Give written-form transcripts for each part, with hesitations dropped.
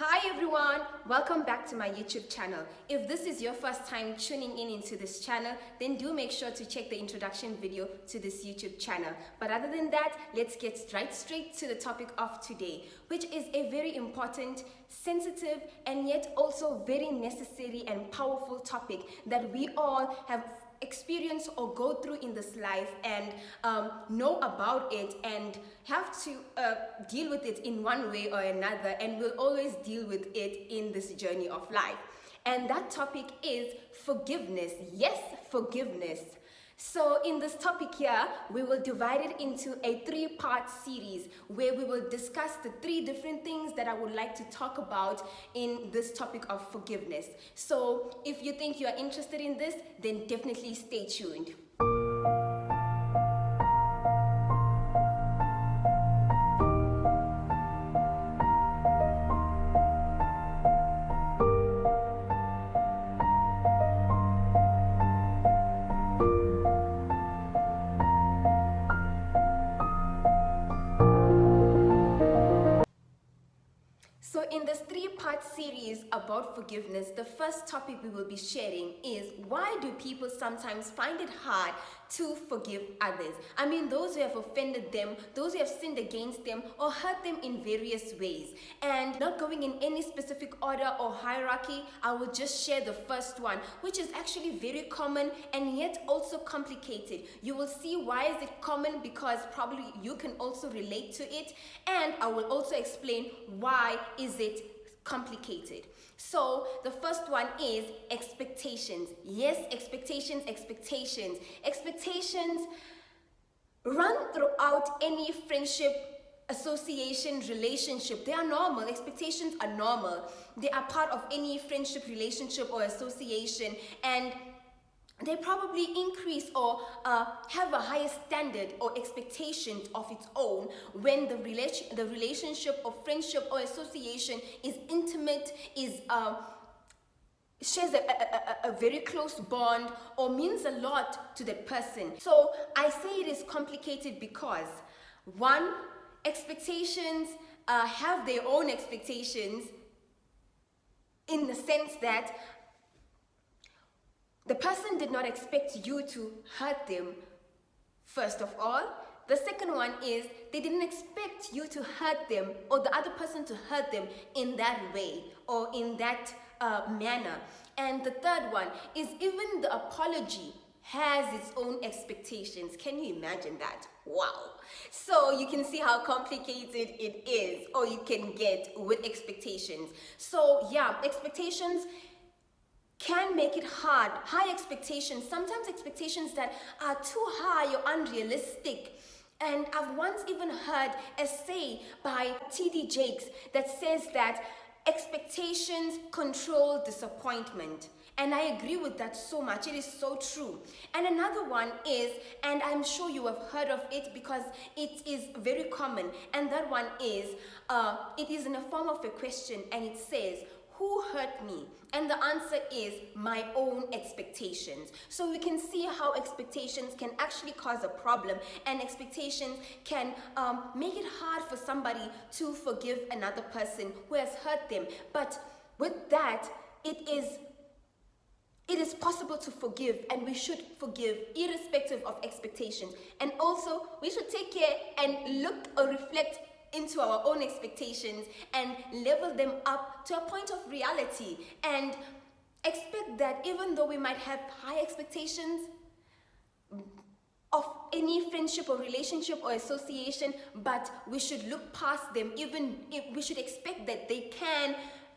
Hi everyone, welcome back to my YouTube channel. If this is your first time tuning in into this channel, then do make sure to check the introduction video to this YouTube channel. But other than that, let's get right straight to the topic of today, which is a very important, sensitive, and yet also very necessary and powerful topic that we all have experience or go through in this life and know about it and have to deal with it in one way or another, and will always deal with it in this journey of life. And that topic is forgiveness. Yes, forgiveness. So in this topic here, we will divide it into a 3-part series where we will discuss the 3 different things that I would like to talk about in this topic of forgiveness. So if you think you are interested in this, then definitely stay tuned. So in this 3-part series about forgiveness, the first topic we will be sharing is, why do people sometimes find it hard to forgive others? I mean, those who have offended them, those who have sinned against them or hurt them in various ways. And not going in any specific order or hierarchy, I will just share the first one, which is actually very common and yet also complicated. You will see why is it common, because probably you can also relate to it, and I will also explain why is it complicated. So the first one is expectations. Yes, expectations run throughout any friendship, association, relationship. They are normal. Expectations are normal. They are part of any friendship, relationship or association, and they probably increase or have a higher standard or expectations of its own when the relationship or friendship or association is intimate, is shares a very close bond or means a lot to that person. So I say it is complicated because, one, expectations have their own expectations, in the sense that the person did not expect you to hurt them, first of all. The second one is, they didn't expect you to hurt them or the other person to hurt them in that way or in that manner. And the third one is, even the apology has its own expectations. Can you imagine that? Wow. So you can see how complicated it is, or you can get with expectations. So yeah, expectations can make it hard. High expectations, sometimes expectations that are too high or unrealistic. And I've once even heard a say by T.D. Jakes that says that expectations control disappointment. And I agree with that so much. It is so true. And another one is, and I'm sure you have heard of it because it is very common, and that one is, it is in a form of a question, and it says, who hurt me? And the answer is, my own expectations. So we can see how expectations can actually cause a problem, and expectations can make it hard for somebody to forgive another person who has hurt them. But with that, it is possible to forgive, and we should forgive irrespective of expectations. And also, we should take care and look or reflect into our own expectations and level them up to a point of reality, and expect that even though we might have high expectations of any friendship or relationship or association, but we should look past them. Even if we should expect that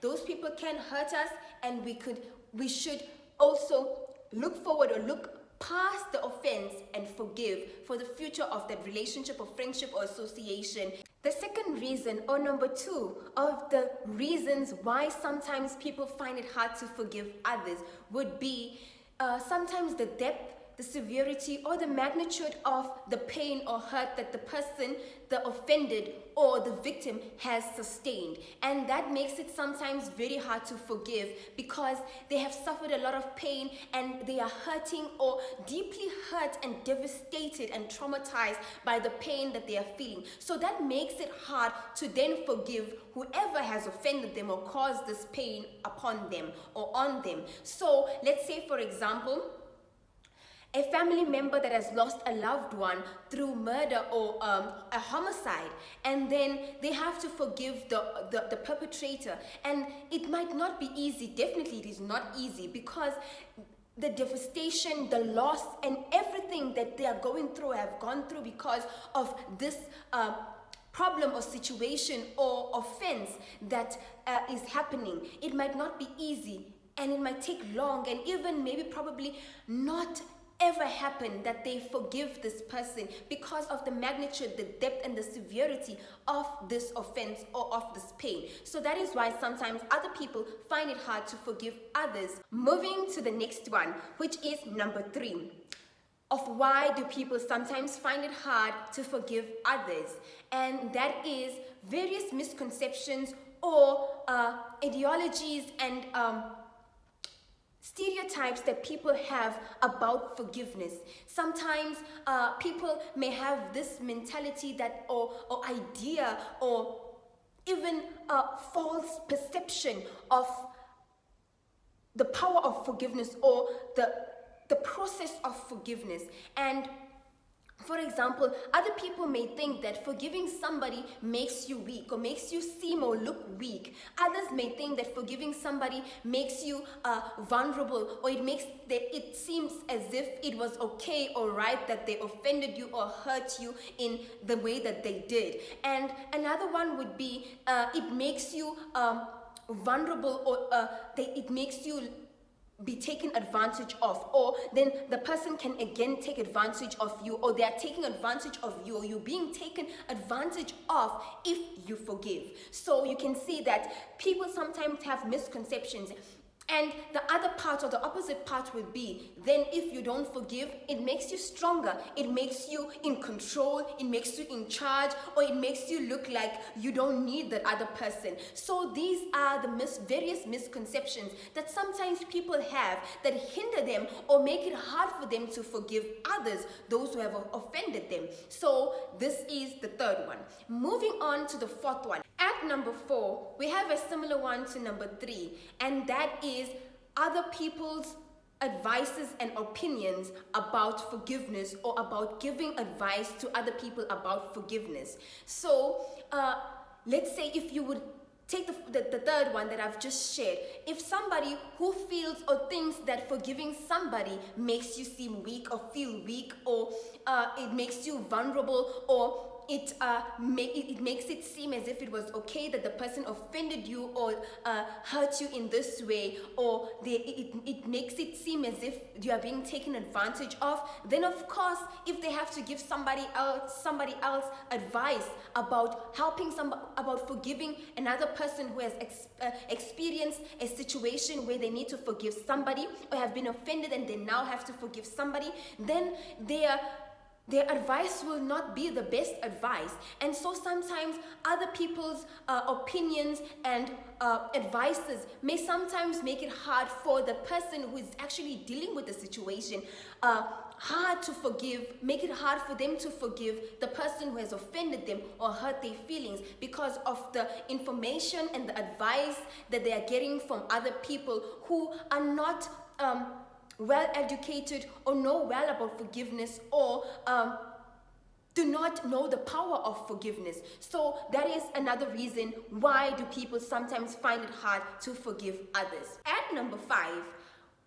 those people can hurt us, and we should also look forward or look past the offense and forgive for the future of that relationship or friendship or association. The second reason, or number 2 of the reasons why sometimes people find it hard to forgive others, would be sometimes the depth the severity or the magnitude of the pain or hurt that the person, the offended or the victim has sustained. And that makes it sometimes very hard to forgive because they have suffered a lot of pain and they are hurting or deeply hurt and devastated and traumatized by the pain that they are feeling. So that makes it hard to then forgive whoever has offended them or caused this pain upon them or on them. So let's say, for example, a family member that has lost a loved one through murder or a homicide, and then they have to forgive the perpetrator. And it might not be easy. Definitely it is not easy, because the devastation, the loss, and everything that they are going through, have gone through because of this problem or situation or offense that is happening. It might not be easy, and it might take long, and even maybe probably not ever happen that they forgive this person because of the magnitude, the depth, and the severity of this offense or of this pain. So that is why sometimes other people find it hard to forgive others. Moving to the next one, which is number 3, of why do people sometimes find it hard to forgive others, and that is various misconceptions or ideologies and stereotypes that people have about forgiveness. Sometimes people may have this mentality that or idea or even a false perception of the power of forgiveness or the process of forgiveness. And for example, other people may think that forgiving somebody makes you weak or makes you seem or look weak. Others may think that forgiving somebody makes you vulnerable, or it seems as if it was okay or right that they offended you or hurt you in the way that they did. And another one would be it makes you vulnerable, or it makes you be taken advantage of, or then the person can again take advantage of you, or they are taking advantage of you, or you're being taken advantage of if you forgive. So you can see that people sometimes have misconceptions. And the other part, or the opposite part, would be then if you don't forgive, it makes you stronger, it makes you in control, it makes you in charge, or it makes you look like you don't need that other person. So these are the various misconceptions that sometimes people have that hinder them or make it hard for them to forgive others, those who have offended them. So this is the third one. Moving on to the fourth one. At number 4, we have a similar one to number 3, and that is other people's advices and opinions about forgiveness, or about giving advice to other people about forgiveness. So let's say if you would take the third one that I've just shared. If somebody who feels or thinks that forgiving somebody makes you seem weak or feel weak, or it makes you vulnerable, or it makes it seem as if it was okay that the person offended you or hurt you in this way, or it makes it seem as if you are being taken advantage of, then of course, if they have to give somebody else advice about about forgiving another person who has experienced a situation where they need to forgive somebody, or have been offended and they now have to forgive somebody, then their advice will not be the best advice. And so sometimes other people's opinions and advices may sometimes make it hard for the person who is actually dealing with the situation, make it hard for them to forgive the person who has offended them or hurt their feelings, because of the information and the advice that they are getting from other people who are not well educated or know well about forgiveness, or do not know the power of forgiveness. So that is another reason why do people sometimes find it hard to forgive others. At number 5,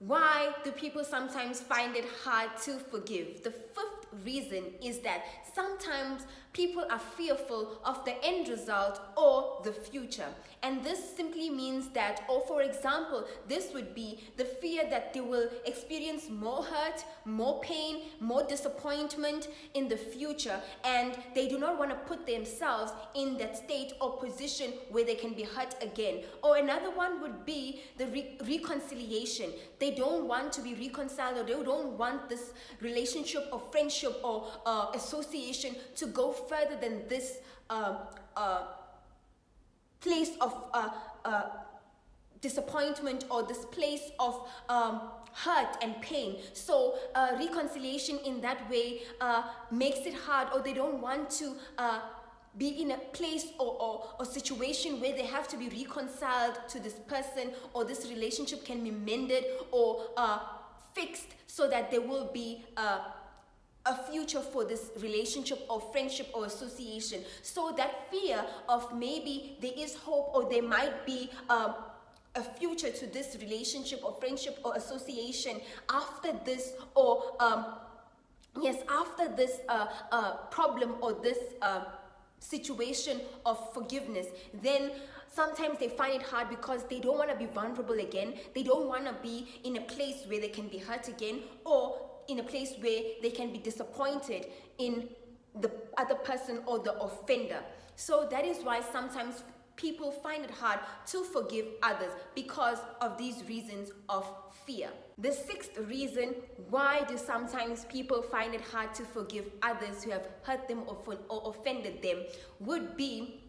why do people sometimes find it hard to forgive? The 5th reason is that sometimes people are fearful of the end result or the future. And this simply means that, or for example, this would be the fear that they will experience more hurt, more pain, more disappointment in the future, and they do not want to put themselves in that state or position where they can be hurt again. Or another one would be the reconciliation. They don't want to be reconciled, or they don't want this relationship or friendship or association to go further than this place of disappointment, or this place of hurt and pain. So reconciliation in that way makes it hard, or they don't want to be in a place or situation where they have to be reconciled to this person, or this relationship can be mended or fixed so that there will be a future for this relationship or friendship or association. So that fear of maybe there is hope, or there might be a future to this relationship or friendship or association after this, or after this problem or this situation of forgiveness, then sometimes they find it hard because they don't want to be vulnerable again. They don't want to be in a place where they can be hurt again, or in a place where they can be disappointed in the other person or the offender. So that is why sometimes people find it hard to forgive others, because of these reasons of fear. The sixth reason why do sometimes people find it hard to forgive others who have hurt them or offended them would be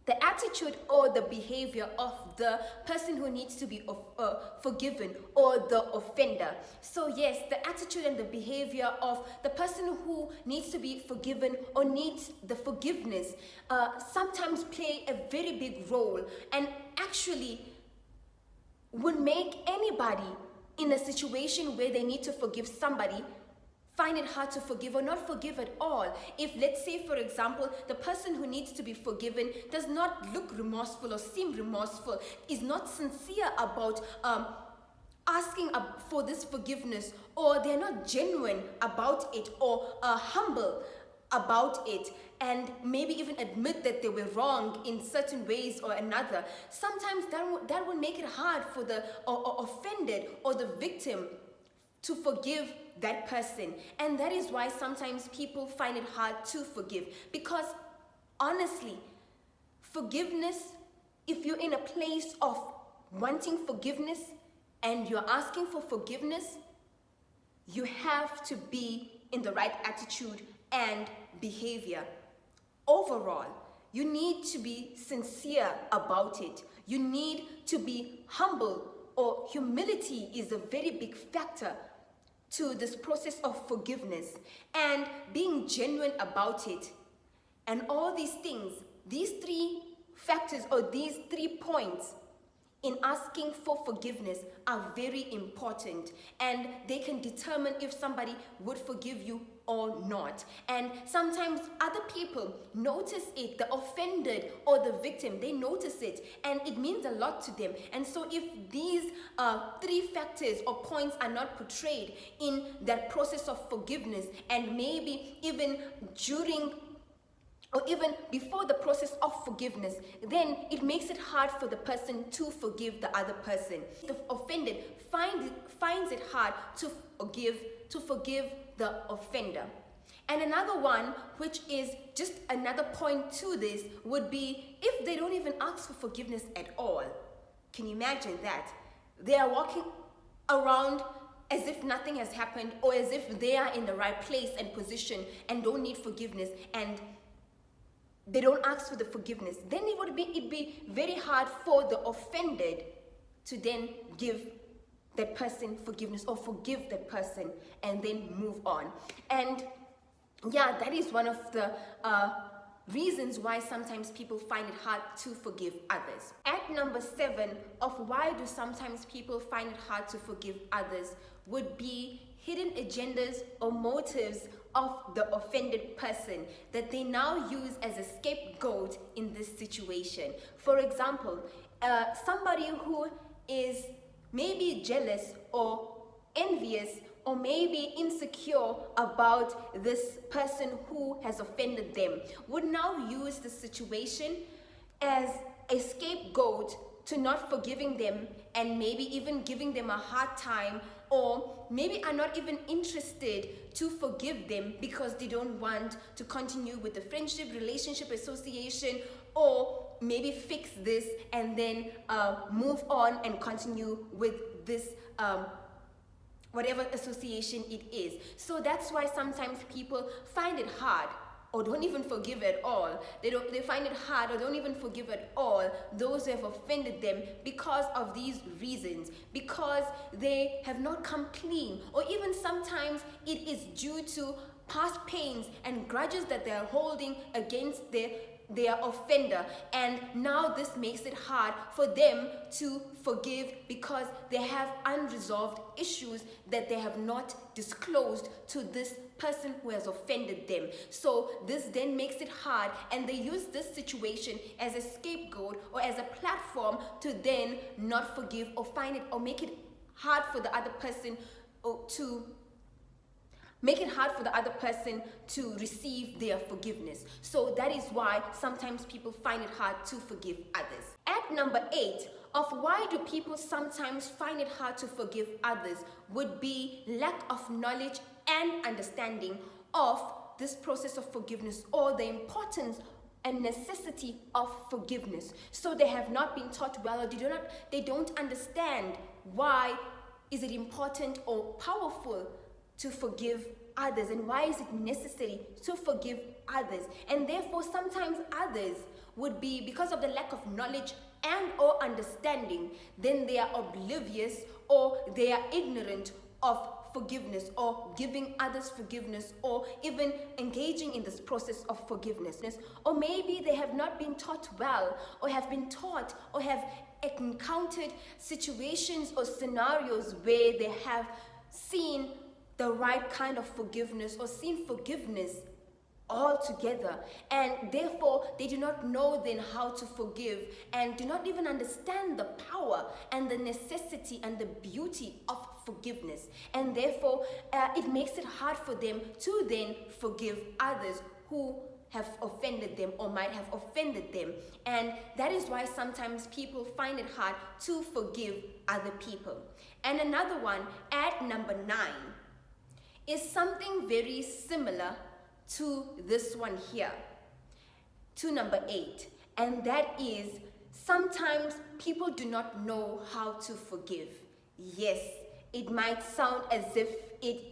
the attitude or the behavior of the person who needs to be forgiven, or the offender. So yes, the attitude and the behavior of the person who needs to be forgiven or needs the forgiveness sometimes play a very big role, and actually would make anybody in a situation where they need to forgive somebody find it hard to forgive, or not forgive at all. If, let's say, for example, the person who needs to be forgiven does not look remorseful or seem remorseful, is not sincere about asking for this forgiveness, or they're not genuine about it, or humble about it, and maybe even admit that they were wrong in certain ways or another, sometimes that will make it hard for the offended or the victim to forgive that person. And that is why sometimes people find it hard to forgive, because honestly, forgiveness, if you're in a place of wanting forgiveness and you're asking for forgiveness, you have to be in the right attitude and behavior. Overall, you need to be sincere about it. You need to be humble, or humility is a very big factor to this process of forgiveness, and being genuine about it. And all these things, these three factors or these 3 points in asking for forgiveness are very important, and they can determine if somebody would forgive you or not. And sometimes other people notice it, the offended or the victim, they notice it, and it means a lot to them. And so if these 3 factors or points are not portrayed in that process of forgiveness, and maybe even during or even before the process of forgiveness, then it makes it hard for the person to forgive the other person. The offended finds it hard to forgive the offender. And another one, which is just another point to this, would be if they don't even ask for forgiveness at all. Can you imagine that? They are walking around as if nothing has happened, or as if they are in the right place and position and don't need forgiveness, and they don't ask for the forgiveness. Then it'd be very hard for the offended to then give that person forgiveness, or forgive that person and then move on. And yeah, that is one of the reasons why sometimes people find it hard to forgive others. At number 7 of why do sometimes people find it hard to forgive others would be hidden agendas or motives of the offended person that they now use as a scapegoat in this situation. For example, somebody who is maybe jealous or envious or maybe insecure about this person who has offended them, would now use the situation as a scapegoat to not forgiving them, and maybe even giving them a hard time, or maybe are not even interested to forgive them because they don't want to continue with the friendship, relationship, association, or maybe fix this and then move on and continue with this whatever association it is. So that's why sometimes people find it hard or don't even forgive at all. They find it hard or don't even forgive at all those who have offended them because of these reasons, because they have not come clean, or even sometimes it is due to past pains and grudges that they are holding against their offender, and now this makes it hard for them to forgive because they have unresolved issues that they have not disclosed to this person who has offended them. So this then makes it hard, and they use this situation as a scapegoat or as a platform to then not forgive or find it or make it hard for the other person to receive their forgiveness. So that is why sometimes people find it hard to forgive others. At number 8 of why do people sometimes find it hard to forgive others would be lack of knowledge and understanding of this process of forgiveness, or the importance and necessity of forgiveness. So they have not been taught well, or they don't understand why is it important or powerful to forgive others, and why is it necessary to forgive others. And therefore sometimes others would be, because of the lack of knowledge and or understanding, then they are oblivious or they are ignorant of forgiveness or giving others forgiveness, or even engaging in this process of forgiveness. Or maybe they have not been taught well, or have been taught or have encountered situations or scenarios where they have seen the right kind of forgiveness or seen forgiveness altogether, and therefore they do not know then how to forgive, and do not even understand the power and the necessity and the beauty of forgiveness, and therefore it makes it hard for them to then forgive others who have offended them or might have offended them. And that is why sometimes people find it hard to forgive other people. And another one at number 9 is something very similar to this one here, to number 8, and that is sometimes people do not know how to forgive. Yes, it might sound as if it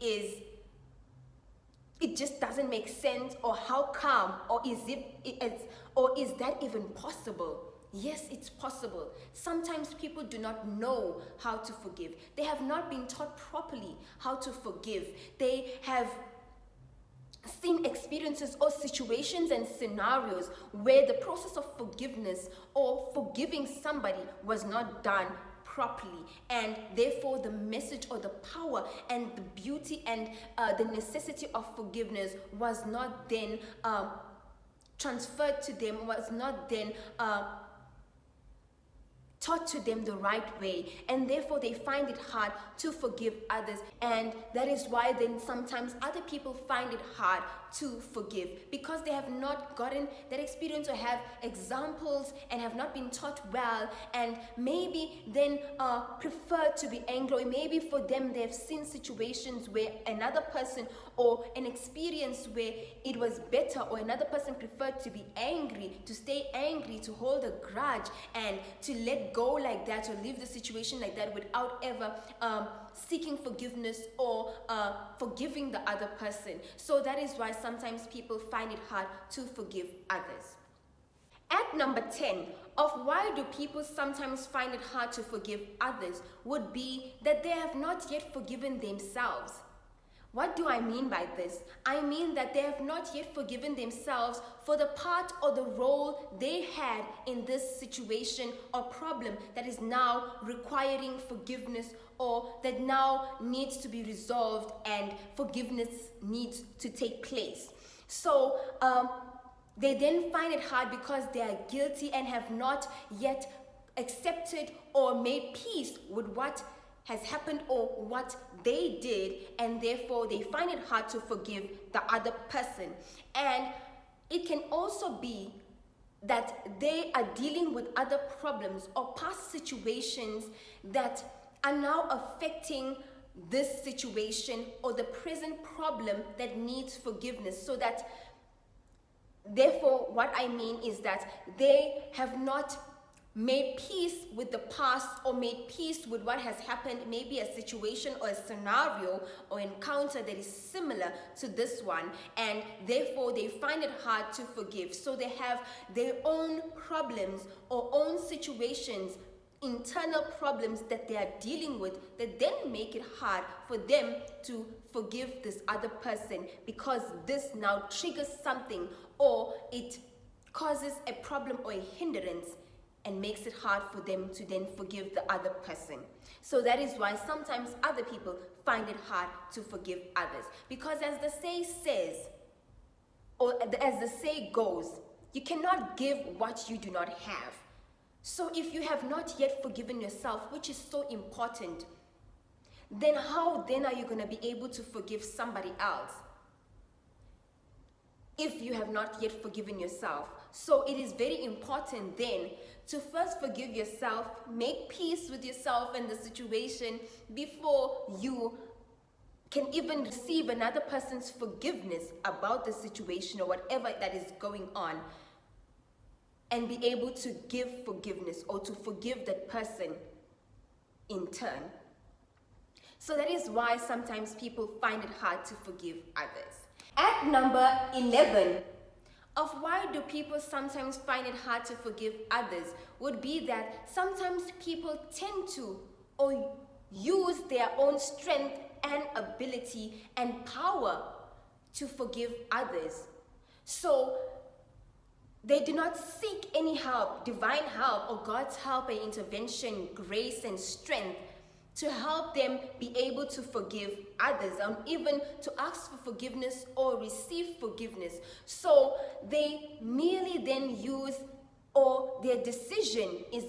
just doesn't make sense, or how come, or is that even possible? Yes, it's possible. Sometimes people do not know how to forgive. They have not been taught properly how to forgive. They have seen experiences or situations and scenarios where the process of forgiveness or forgiving somebody was not done properly, and therefore the message or the power and the beauty and the necessity of forgiveness was not then transferred to them, was not then taught to them the right way, and therefore they find it hard to forgive others. And that is why then sometimes other people find it hard to forgive, because they have not gotten that experience or have examples and have not been taught well, and maybe then prefer to be angry, or maybe for them they have seen situations where another person or an experience where it was better, or another person preferred to be angry, to stay angry, to hold a grudge and to let go like that, or leave the situation like that without ever seeking forgiveness or forgiving the other person. So that is why sometimes people find it hard to forgive others. At number 10 of why do people sometimes find it hard to forgive others would be that they have not yet forgiven themselves. What do I mean by this? I mean that they have not yet forgiven themselves for the part or the role they had in this situation or problem that is now requiring forgiveness, or that now needs to be resolved and forgiveness needs to take place. So they then find it hard because they are guilty and have not yet accepted or made peace with what has happened or what they did, and therefore they find it hard to forgive the other person. And it can also be that they are dealing with other problems or past situations that are now affecting this situation or the present problem that needs forgiveness. So that, therefore, what I mean is that they have not made peace with the past or made peace with what has happened, maybe a situation or a scenario or encounter that is similar to this one, and therefore they find it hard to forgive. So they have their own problems or own situations, internal problems that they are dealing with, that then make it hard for them to forgive this other person, because this now triggers something, or it causes a problem or a hindrance and makes it hard for them to then forgive the other person. So that is why sometimes other people find it hard to forgive others, because as the say says, or as the say goes, you cannot give what you do not have. So if you have not yet forgiven yourself, which is so important, then how then are you going to be able to forgive somebody else if you have not yet forgiven yourself? So it is very important then to first forgive yourself, make peace with yourself and the situation before you can even receive another person's forgiveness about the situation or whatever that is going on, and be able to give forgiveness or to forgive that person in turn. So that is why sometimes people find it hard to forgive others. At number 11 of why do people sometimes find it hard to forgive others would be that sometimes people tend to or use their own strength and ability and power to forgive others. So they do not seek any help, divine help, or God's help and intervention, grace and strength to help them be able to forgive others, and even to ask for forgiveness or receive forgiveness. So they merely then use, or their decision is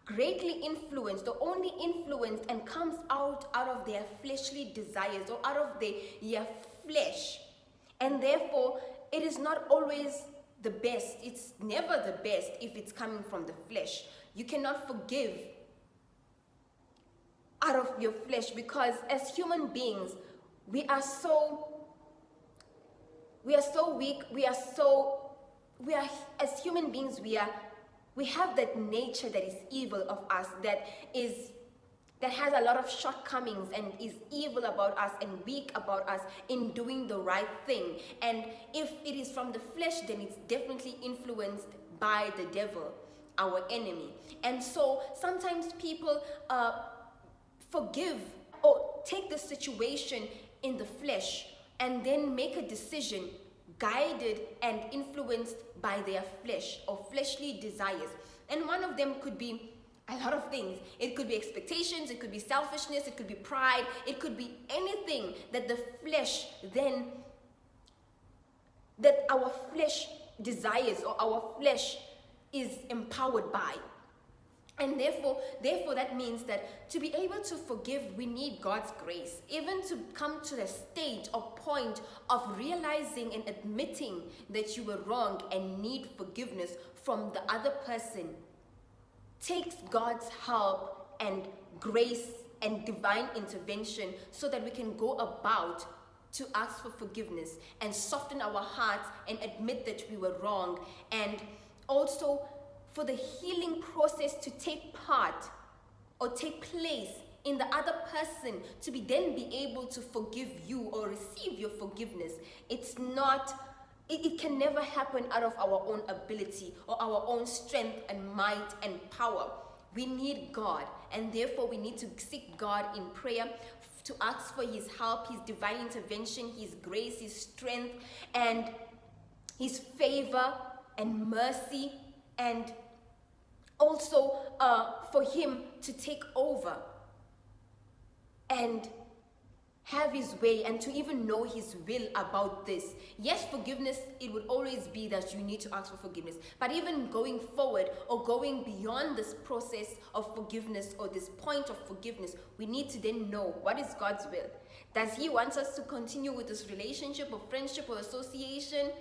greatly influenced or only influenced and comes out of their fleshly desires or out of their flesh. And therefore, it is not always the best. It's never the best if it's coming from the flesh. You cannot forgive out of your flesh, because as human beings, we are so weak. As human beings, we have that nature that is evil of us, that has a lot of shortcomings and is evil about us and weak about us in doing the right thing. And if it is from the flesh, then it's definitely influenced by the devil, our enemy. And so sometimes people forgive or take the situation in the flesh and then make a decision guided and influenced by their flesh or fleshly desires. And one of them could be a lot of things. It could be expectations, it could be selfishness, it could be pride, it could be anything that the flesh then, that our flesh desires or our flesh is empowered by. And therefore that means that to be able to forgive, we need God's grace. Even to come to the state or point of realizing and admitting that you were wrong and need forgiveness from the other person takes God's help and grace and divine intervention, so that we can go about to ask for forgiveness and soften our hearts and admit that we were wrong, and also for the healing process to take part or take place in the other person, to then be able to forgive you or receive your forgiveness. It can never happen out of our own ability or our own strength and might and power. We need God, and therefore we need to seek God in prayer to ask for his help, his divine intervention, his grace, his strength, and his favor and mercy, and also for him to take over and have his way and to even know his will about this. Yes, forgiveness, it would always be that you need to ask for forgiveness, but even going forward or going beyond this process of forgiveness or this point of forgiveness, we need to then know what is God's will. Does he want us to continue with this relationship or friendship or association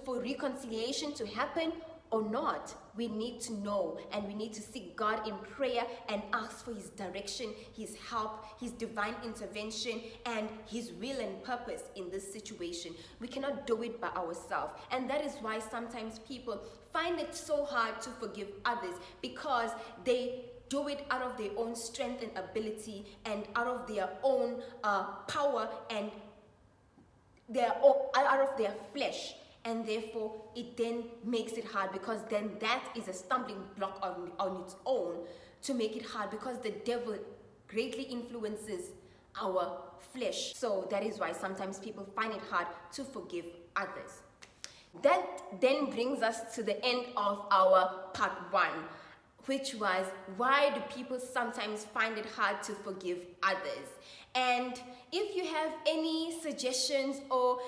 for reconciliation to happen or not? We need to know, and we need to seek God in prayer and ask for his direction, his help, his divine intervention, and his will and purpose in this situation. We cannot do it by ourselves, and that is why sometimes people find it so hard to forgive others, because they do it out of their own strength and ability and out of their own power and out of their flesh. And therefore, it then makes it hard, because then that is a stumbling block on its own to make it hard, because the devil greatly influences our flesh. So that is why sometimes people find it hard to forgive others. That then brings us to the end of our part 1, which was, why do people sometimes find it hard to forgive others? And if you have any suggestions or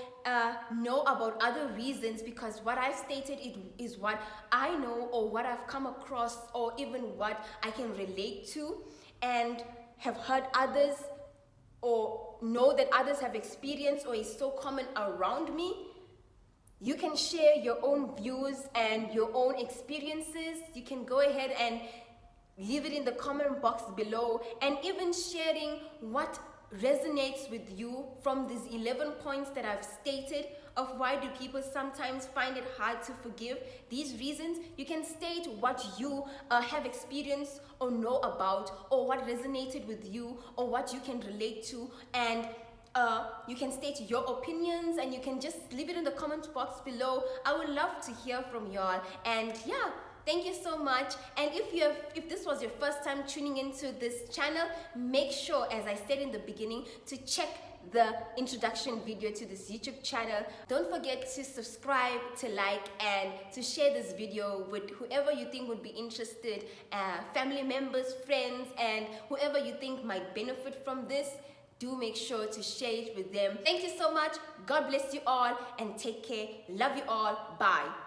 know about other reasons, because what I've stated is what I know or what I've come across or even what I can relate to and have heard others or know that others have experienced or is so common around me, you can share your own views and your own experiences. You can go ahead and leave it in the comment box below, and even sharing what resonates with you from these 11 points that I've stated of why do people sometimes find it hard to forgive. These reasons, you can state what you have experienced or know about, or what resonated with you, or what you can relate to, and you can state your opinions, and you can just leave it in the comment box below. I would love to hear from y'all. And yeah, thank you so much. And if this was your first time tuning into this channel, make sure, as I said in the beginning, to check the introduction video to this YouTube channel. Don't forget to subscribe, to like, and to share this video with whoever you think would be interested, family members, friends, and whoever you think might benefit from this. Do make sure to share it with them. Thank you so much. God bless you all, and take care. Love you all. Bye.